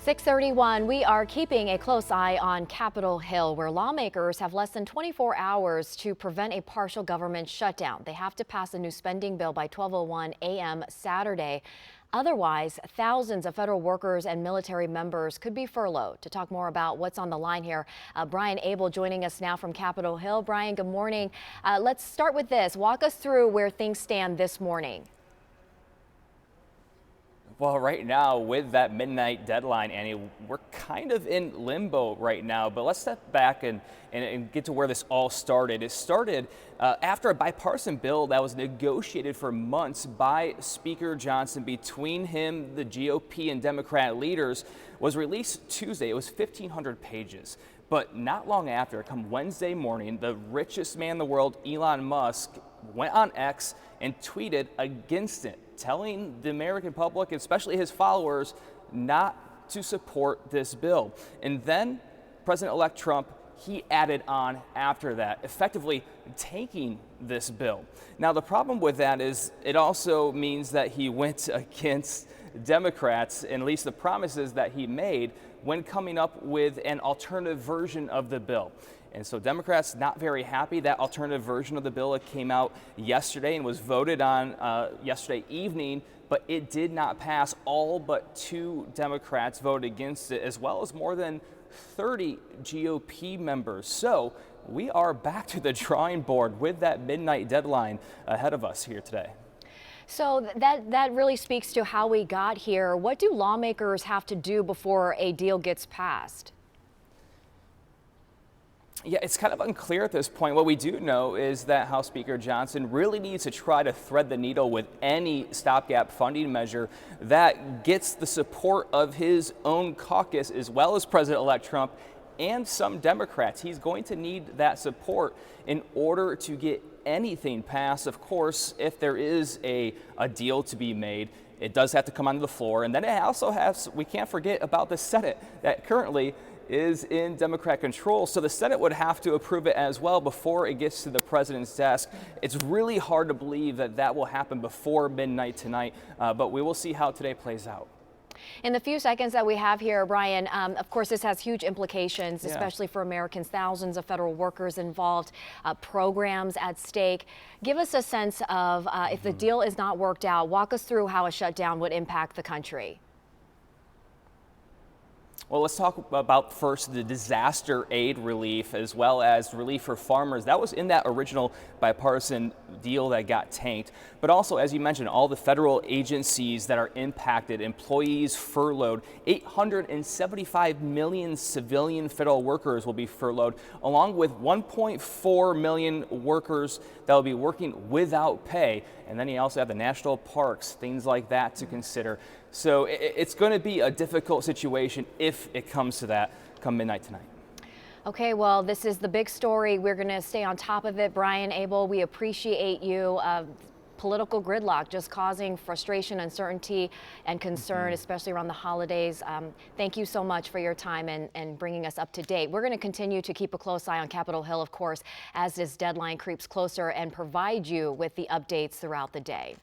6:31, we are keeping a close eye on Capitol Hill, where lawmakers have less than 24 hours to prevent a partial government shutdown. They have to pass a new spending bill by 12:01 a.m. Saturday. Otherwise, thousands of federal workers and military members could be furloughed. To talk more about what's on the line here, Brian Abel joining us now from Capitol Hill. Brian, good morning. Let's start with this. Walk us through where things stand this morning. Well, right now, with that midnight deadline, Annie, we're kind of in limbo right now. But let's step back and get to where this all started. It started after a bipartisan bill that was negotiated for months by Speaker Johnson between him, the GOP, and Democrat leaders was released Tuesday. It was 1,500 pages. But not long after, come Wednesday morning, the richest man in the world, Elon Musk, went on X and tweeted against it, telling the American public, especially his followers, not to support this bill. And then President-elect Trump, he added on after that, effectively tanking this bill. Now, the problem with that is it also means that he went against Democrats, and at least the promises that he made when coming up with an alternative version of the bill. And so Democrats not very happy. That alternative version of the bill, it came out yesterday and was voted on yesterday evening, but it did not pass. All but 2 Democrats voted against it, as well as more than 30 GOP members. So we are back to the drawing board with that midnight deadline ahead of us here today. So that really speaks to how we got here. What do lawmakers have to do before a deal gets passed? Yeah, it's kind of unclear at this point. What we do know is that House Speaker Johnson really needs to try to thread the needle with any stopgap funding measure that gets the support of his own caucus, as well as President-elect Trump and some Democrats. He's going to need that support in order to get anything passed. Of course, if there is a deal to be made, it does have to come onto the floor. And then it also has, we can't forget about the Senate that currently is in Democrat control. So the Senate would have to approve it as well before it gets to the president's desk. It's really hard to believe that that will happen before midnight tonight, but we will see how today plays out. In the few seconds that we have here, Brian, of course, this has huge implications, especially for Americans, thousands of federal workers involved, programs at stake. Give us a sense of if the deal is not worked out, walk us through how a shutdown would impact the country. Well, let's talk about first the disaster aid relief as well as relief for farmers. That was in that original bipartisan deal that got tanked. But also, as you mentioned, all the federal agencies that are impacted, employees furloughed, 875 million civilian federal workers will be furloughed, along with 1.4 million workers that will be working without pay. And then you also have the national parks, things like that to consider. So it's going to be a difficult situation if it comes to that come midnight tonight. Okay, well, this is the big story. We're going to stay on top of it. Brian Abel, we appreciate you. Political gridlock just causing frustration, uncertainty, and concern, especially around the holidays. Thank you so much for your time and bringing us up to date. We're going to continue to keep a close eye on Capitol Hill, of course, as this deadline creeps closer and provide you with the updates throughout the day.